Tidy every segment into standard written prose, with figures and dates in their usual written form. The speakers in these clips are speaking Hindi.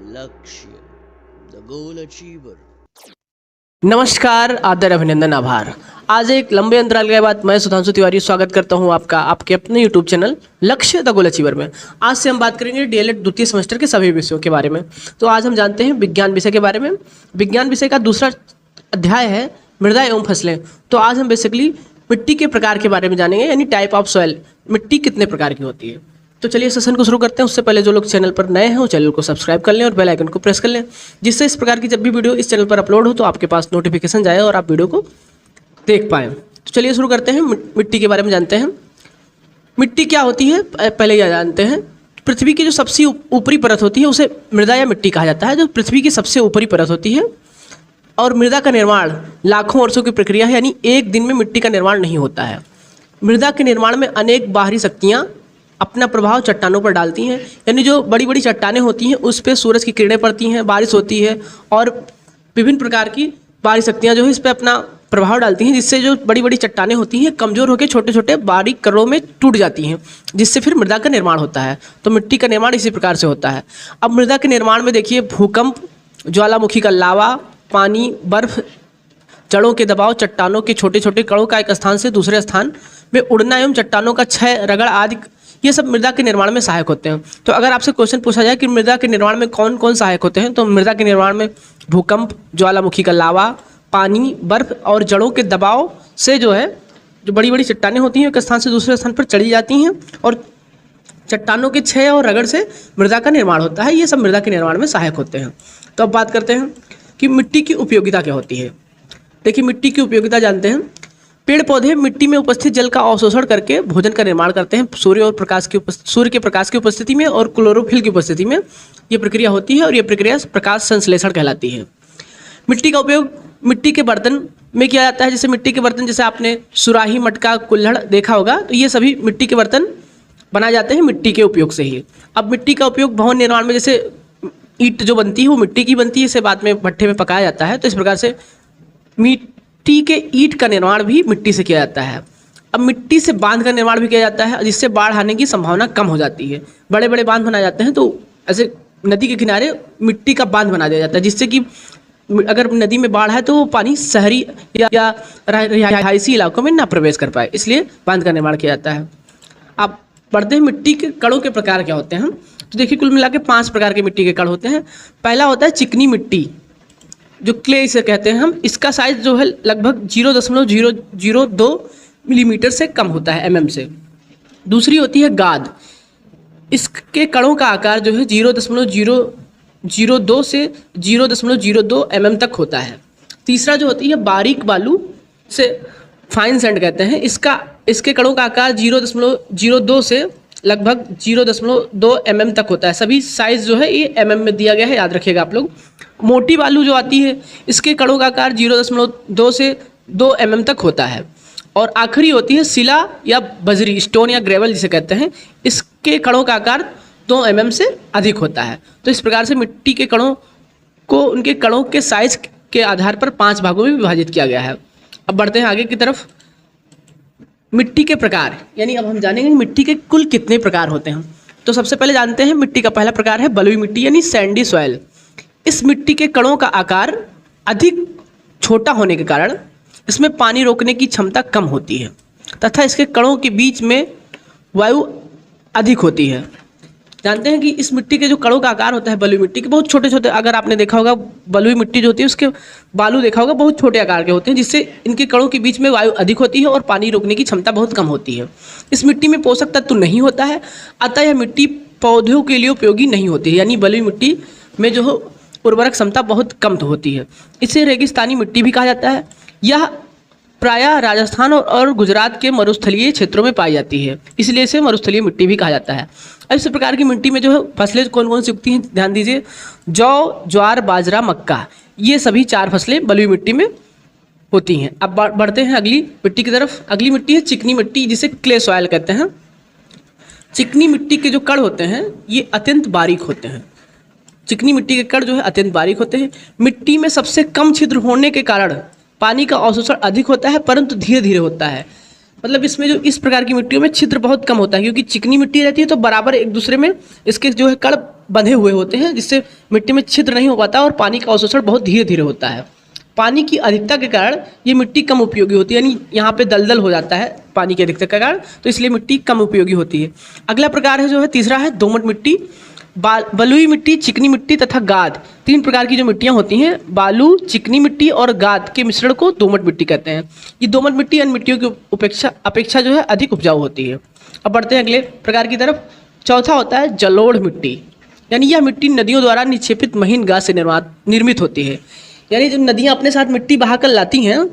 लक्ष्य द गोल अचीवर। नमस्कार, आदर, अभिनंदन, आभार। आज एक लंबे अंतराल के बाद मैं सुधांशु तिवारी स्वागत करता हूं आपका आपके अपने यूट्यूब चैनल लक्ष्य द गोल अचीवर में। आज से हम बात करेंगे डीएलएड द्वितीय सेमेस्टर के सभी विषयों के बारे में। तो आज हम जानते हैं विज्ञान विषय के बारे में। विज्ञान विषय का दूसरा अध्याय है मृदा एवं फसलें। तो आज हम बेसिकली मिट्टी के प्रकार के बारे में जानेंगे, यानी टाइप ऑफ सॉइल, मिट्टी कितने प्रकार की होती है। तो चलिए सेशन को शुरू करते हैं। उससे पहले जो लोग चैनल पर नए हैं वो चैनल को सब्सक्राइब कर लें और बेल आइकन को प्रेस कर लें, जिससे इस प्रकार की जब भी वीडियो इस चैनल पर अपलोड हो तो आपके पास नोटिफिकेशन जाए और आप वीडियो को देख पाएँ। तो चलिए शुरू करते हैं, मिट्टी के बारे में जानते हैं। मिट्टी क्या होती है पहले यह जानते हैं। पृथ्वी की जो सबसे ऊपरी परत होती है उसे मृदा या मिट्टी कहा जाता है, जो पृथ्वी की सबसे ऊपरी परत होती है। और मृदा का निर्माण लाखों वर्षों की प्रक्रिया है, यानी एक दिन में मिट्टी का निर्माण नहीं होता है। मृदा के निर्माण में अनेक बाहरी शक्तियाँ अपना प्रभाव चट्टानों पर डालती हैं, यानी जो बड़ी बड़ी चट्टानें होती हैं उस पर सूरज की किरणें पड़ती हैं, बारिश होती है और विभिन्न प्रकार की बाहरी शक्तियाँ जो है इस पर अपना प्रभाव डालती हैं, जिससे जो बड़ी बड़ी चट्टानें होती हैं कमज़ोर होकर छोटे छोटे बारीक कणों में टूट जाती हैं, जिससे फिर मृदा का निर्माण होता है। तो मिट्टी का निर्माण इसी प्रकार से होता है। अब मृदा के निर्माण में देखिए भूकंप, ज्वालामुखी का लावा, पानी, बर्फ, जड़ों के दबाव, चट्टानों के छोटे छोटे कणों का एक स्थान से दूसरे स्थान में उड़ना एवं चट्टानों का क्षय, रगड़ आदि, ये सब मृदा के निर्माण में सहायक होते हैं। तो अगर आपसे क्वेश्चन पूछा जाए कि मृदा के निर्माण में कौन कौन सहायक होते हैं, तो मृदा के निर्माण में भूकंप, ज्वालामुखी का लावा, पानी, बर्फ और जड़ों के दबाव से जो है जो बड़ी बड़ी चट्टानें होती हैं एक स्थान से दूसरे स्थान पर चली जाती हैं और चट्टानों के क्षय और रगड़ से मृदा का निर्माण होता है। ये सब मृदा के निर्माण में सहायक होते हैं। तो अब बात करते हैं कि मिट्टी की उपयोगिता क्या होती है। देखिए मिट्टी की उपयोगिता जानते हैं। पेड़ पौधे मिट्टी में उपस्थित जल का अवशोषण करके भोजन का निर्माण करते हैं। सूर्य के प्रकाश की उपस्थिति में और क्लोरोफिल की उपस्थिति में ये प्रक्रिया होती है और ये प्रक्रिया प्रकाश संश्लेषण कहलाती है। मिट्टी का उपयोग मिट्टी के बर्तन में किया जाता है। जैसे मिट्टी के बर्तन, जैसे आपने सुराही, मटका, कुल्हड़ देखा होगा, तो ये सभी मिट्टी के बर्तन बनाए जाते हैं मिट्टी के उपयोग से ही। अब मिट्टी का उपयोग भवन निर्माण में, जैसे ईंट जो बनती है वो मिट्टी की बनती है, इसे बाद में भट्ठे में पकाया जाता है। तो इस प्रकार से मिट्टी के ईंट का निर्माण भी मिट्टी से किया जाता है। अब मिट्टी से बांध का निर्माण भी किया जाता है, जिससे बाढ़ आने की संभावना कम हो जाती है। बड़े बड़े बांध बनाए जाते हैं, तो ऐसे नदी के किनारे मिट्टी का बांध बना दिया जाता है, जिससे कि अगर नदी में बाढ़ है तो वो पानी शहरी या रिहायशी इलाकों में ना प्रवेश कर पाए, इसलिए बांध का निर्माण किया जाता है। अब बढ़ते हैं मिट्टी के कणों के प्रकार क्या होते हैं। तो देखिए कुल मिला के 5 प्रकार के मिट्टी के कण होते हैं। पहला होता है चिकनी मिट्टी, जो क्ले इसे कहते हैं हम। इसका साइज जो है लगभग 0.002 मिलीमीटर से कम होता है, mm से। दूसरी होती है गाद। इसके कणों का आकार जो है 0.002 से 0.02 mm तक होता है। तीसरा जो होती है बारीक बालू, से फाइन सैंड कहते हैं। इसके कणों का आकार 0.02 से लगभग 0.2 mm तक होता है। सभी साइज जो है ये mm में दिया गया है, याद रखिएगा आप लोग। मोटी बालू जो आती है इसके कणों का आकार 0.2 से 2 mm तक होता है। और आखिरी होती है शिला या बजरी, स्टोन या ग्रेवल जिसे कहते हैं। इसके कणों का आकार 2 mm से अधिक होता है। तो इस प्रकार से मिट्टी के कणों को उनके कणों के साइज के आधार पर 5 भागों में विभाजित किया गया है। अब बढ़ते हैं आगे की तरफ। मिट्टी के प्रकार, यानी अब हम जानेंगे मिट्टी के कुल कितने प्रकार होते हैं। तो सबसे पहले जानते हैं मिट्टी का पहला प्रकार है बलुई मिट्टी, यानी सैंडी सॉइल। इस मिट्टी के कणों का आकार अधिक छोटा होने के कारण इसमें पानी रोकने की क्षमता कम होती है तथा इसके कणों के बीच में वायु अधिक होती है। जानते हैं कि इस मिट्टी के जो कणों का आकार होता है बलुई मिट्टी के, बहुत छोटे छोटे, अगर आपने देखा होगा बलुई मिट्टी जो होती है उसके बालू देखा होगा बहुत छोटे आकार के होते हैं, जिससे इनके कणों के बीच में वायु अधिक होती है और पानी रोकने की क्षमता बहुत कम होती है। इस मिट्टी में पोषक तत्व नहीं होता है, अतः यह मिट्टी पौधों के लिए उपयोगी नहीं होती है। यानी बलुई मिट्टी में जो उर्वरक क्षमता बहुत कम होती है। इसे रेगिस्तानी मिट्टी भी कहा जाता है। यह प्रायः राजस्थान और गुजरात के मरुस्थलीय क्षेत्रों में पाई जाती है, इसलिए इसे मरुस्थलीय मिट्टी भी कहा जाता है। इस प्रकार की मिट्टी में जो है फसलें कौन कौन सी उगती हैं, ध्यान दीजिए। जौ, ज्वार, बाजरा, मक्का, ये सभी 4 फसलें बलुई मिट्टी में होती हैं। अब बढ़ते हैं अगली मिट्टी की तरफ। अगली मिट्टी है चिकनी मिट्टी, जिसे क्ले सॉयल कहते हैं। चिकनी मिट्टी के जो कण होते हैं ये अत्यंत बारीक होते हैं। चिकनी मिट्टी के कण जो है अत्यंत बारीक होते हैं। मिट्टी में सबसे कम छिद्र होने के कारण पानी का अवशोषण अधिक होता है, परंतु धीरे धीरे होता है। मतलब इसमें जो इस प्रकार की मिट्टियों में छिद्र बहुत कम होता है, क्योंकि चिकनी मिट्टी रहती है तो बराबर एक दूसरे में इसके जो है कण बंधे हुए होते हैं, जिससे मिट्टी में छिद्र नहीं हो पाता और पानी का अवशोषण बहुत धीरे धीरे होता है। पानी की अधिकता के कारण ये मिट्टी कम उपयोगी होती है, यानी यहाँ पे दलदल हो जाता है पानी की अधिकता के कारण, तो इसलिए मिट्टी कम उपयोगी होती है। अगला प्रकार है जो है तीसरा है दोमट मिट्टी। बलुई मिट्टी, चिकनी मिट्टी तथा गाद, 3 प्रकार की जो मिट्टियाँ होती हैं, बालू, चिकनी मिट्टी और गाद के मिश्रण को दोमट मिट्टी कहते हैं। ये दोमट मिट्टी अन्य मिट्टियों की अपेक्षा जो है अधिक उपजाऊ होती है। अब बढ़ते हैं अगले प्रकार की तरफ। चौथा होता है जलोढ़ मिट्टी, यानी यह मिट्टी नदियों द्वारा निक्षेपित महीन गाद से निर्मित होती है। यानी जो नदियाँ अपने साथ मिट्टी बहा कर लाती हैं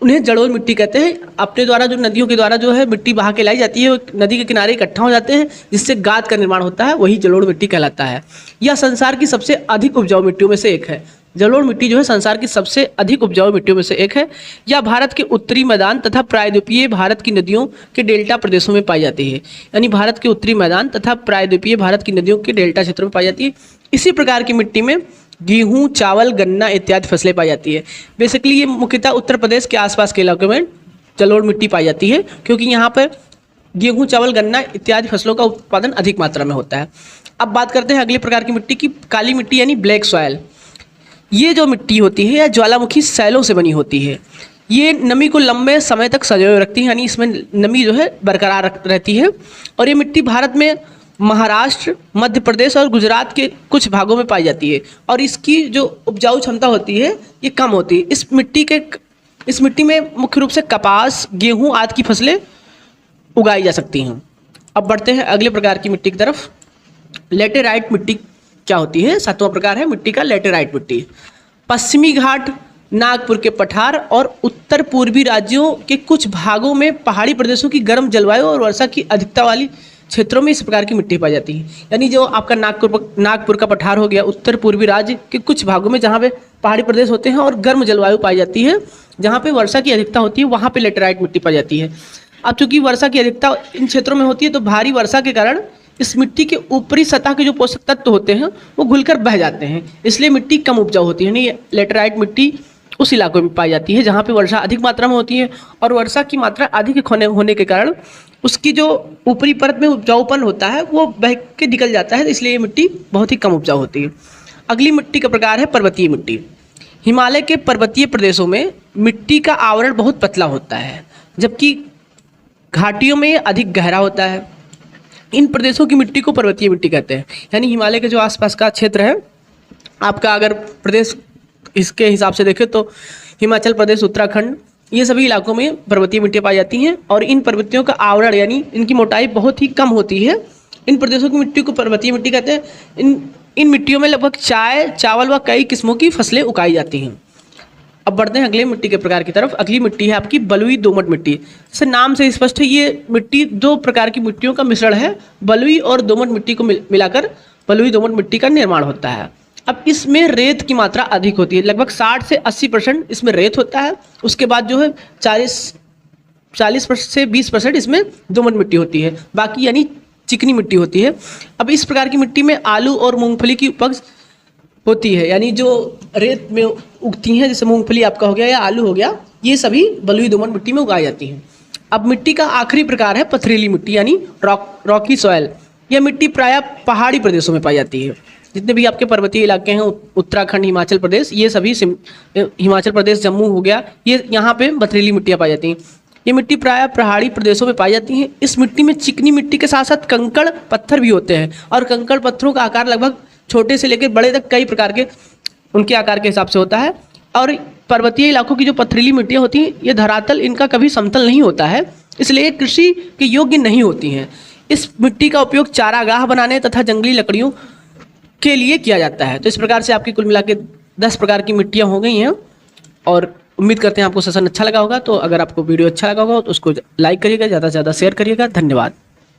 उन्हें जलोढ़ मिट्टी कहते हैं। अपने द्वारा जो नदियों के द्वारा जो है मिट्टी बहा के लाई जाती है, वो नदी के किनारे इकट्ठा हो जाते हैं, जिससे गाद का निर्माण होता है, वही जलोढ़ मिट्टी कहलाता है। यह संसार की सबसे अधिक उपजाऊ मिट्टियों में से एक है। जलोढ़ मिट्टी जो है संसार की सबसे अधिक उपजाऊ मिट्टियों में से एक है। यह भारत के उत्तरी मैदान तथा प्रायद्वीपीय भारत की नदियों के डेल्टा प्रदेशों में पाई जाती है। यानी भारत के उत्तरी मैदान तथा प्रायद्वीपीय भारत की नदियों के डेल्टा क्षेत्रों में पाई जाती है। इसी प्रकार की मिट्टी में गेहूँ, चावल, गन्ना इत्यादि फसलें पाई जाती है। बेसिकली ये मुख्यतः उत्तर प्रदेश के आसपास के इलाकों में जलोढ़ मिट्टी पाई जाती है, क्योंकि यहाँ पर गेहूँ, चावल, गन्ना इत्यादि फसलों का उत्पादन अधिक मात्रा में होता है। अब बात करते हैं अगली प्रकार की मिट्टी की, काली मिट्टी यानी ब्लैक सॉयल। ये जो मिट्टी होती है यह ज्वालामुखी सैलों से बनी होती है। ये नमी को लंबे समय तक संजोए रखती है, यानी इसमें नमी जो है बरकरार रहती है। और ये मिट्टी भारत में महाराष्ट्र, मध्य प्रदेश और गुजरात के कुछ भागों में पाई जाती है, और इसकी जो उपजाऊ क्षमता होती है ये कम होती है। इस मिट्टी में मुख्य रूप से कपास, गेहूँ आदि की फसलें उगाई जा सकती हैं। अब बढ़ते हैं अगले प्रकार की मिट्टी की तरफ। लेटेराइट मिट्टी क्या होती है? 7वां प्रकार है मिट्टी का लेटेराइट मिट्टी। पश्चिमी घाट, नागपुर के पठार और उत्तर पूर्वी राज्यों के कुछ भागों में पहाड़ी प्रदेशों की गर्म जलवायु और वर्षा की अधिकता वाली क्षेत्रों में इस प्रकार की मिट्टी पाई जाती है। यानी जो आपका नागपुर का पठार हो गया, उत्तर पूर्वी राज्य के कुछ भागों में जहाँ पे पहाड़ी प्रदेश होते हैं और गर्म जलवायु पाई जाती है, जहाँ पे वर्षा की अधिकता होती है, वहाँ पे लेटेराइट मिट्टी पाई जाती है। अब चूंकि वर्षा की अधिकता इन क्षेत्रों में होती है तो भारी वर्षा के कारण इस मिट्टी के ऊपरी सतह के जो पोषक तत्व होते हैं वो घुलकर बह जाते हैं, इसलिए मिट्टी कम उपजाऊ होती है। यानी लेटेराइट मिट्टी उस इलाकों में पाई जाती है जहाँ पे वर्षा अधिक मात्रा में होती है, और वर्षा की मात्रा अधिक होने के कारण उसकी जो ऊपरी परत में उपजाऊपन होता है वो बह के निकल जाता है, इसलिए ये मिट्टी बहुत ही कम उपजाऊ होती है। अगली मिट्टी का प्रकार है पर्वतीय मिट्टी। हिमालय के पर्वतीय प्रदेशों में मिट्टी का आवरण बहुत पतला होता है, जबकि घाटियों में अधिक गहरा होता है। इन प्रदेशों की मिट्टी को पर्वतीय मिट्टी कहते हैं। यानी हिमालय के जो आसपास का क्षेत्र है आपका, अगर प्रदेश इसके हिसाब से देखें तो हिमाचल प्रदेश, उत्तराखंड, ये सभी इलाकों में पर्वतीय मिट्टी पाई जाती हैं, और इन पर्वतियों का आवरण यानी इनकी मोटाई बहुत ही कम होती है। इन प्रदेशों की मिट्टी को पर्वतीय मिट्टी कहते हैं। इन मिट्टियों में लगभग चाय, चावल व कई किस्मों की फसलें उगाई जाती हैं। अब बढ़ते हैं अगले मिट्टी के प्रकार की तरफ। अगली मिट्टी है आपकी बलुई दोमट मिट्टी। जैसे नाम से स्पष्ट है, ये मिट्टी 2 प्रकार की मिट्टियों का मिश्रण है। बलुई और दोमट मिट्टी को मिलाकर बलुई दोमट मिट्टी का निर्माण होता है। अब इसमें रेत की मात्रा अधिक होती है, लगभग 60 से 80% इसमें रेत होता है। उसके बाद जो है 40 से 20% इसमें दोमट मिट्टी होती है, बाकी यानी चिकनी मिट्टी होती है। अब इस प्रकार की मिट्टी में आलू और मूंगफली की उपज होती है, यानी जो रेत में उगती हैं, जैसे मूंगफली आपका हो गया या आलू हो गया, ये सभी बलुई दोमट मिट्टी में उगाई जाती हैं। अब मिट्टी का आखिरी प्रकार है पथरीली मिट्टी यानी रॉकी सॉयल। यह मिट्टी प्रायः पहाड़ी प्रदेशों में पाई जाती है। जितने भी आपके पर्वतीय इलाके हैं, उत्तराखंड, हिमाचल प्रदेश, ये सभी हिमाचल प्रदेश, जम्मू हो गया, ये यहाँ पे पथरीली मिट्टियाँ पाई जाती हैं। ये मिट्टी प्रायः पहाड़ी प्रदेशों में पाई जाती हैं। इस मिट्टी में चिकनी मिट्टी के साथ साथ कंकड़ पत्थर भी होते हैं, और कंकड़ पत्थरों का आकार लगभग छोटे से लेकर बड़े तक कई प्रकार के उनके आकार के हिसाब से होता है। और पर्वतीय इलाकों की जो पथरीली मिट्टियाँ होती हैं, ये धरातल इनका कभी समतल नहीं होता है, इसलिए कृषि के योग्य नहीं होती हैं। इस मिट्टी का उपयोग चारागाह बनाने तथा जंगली लकड़ियों के लिए किया जाता है। तो इस प्रकार से आपकी कुल मिला के 10 प्रकार की मिट्टियाँ हो गई हैं, और उम्मीद करते हैं आपको सेशन अच्छा लगा होगा। तो अगर आपको वीडियो अच्छा लगा होगा तो उसको लाइक करिएगा, ज़्यादा से ज़्यादा शेयर करिएगा। धन्यवाद।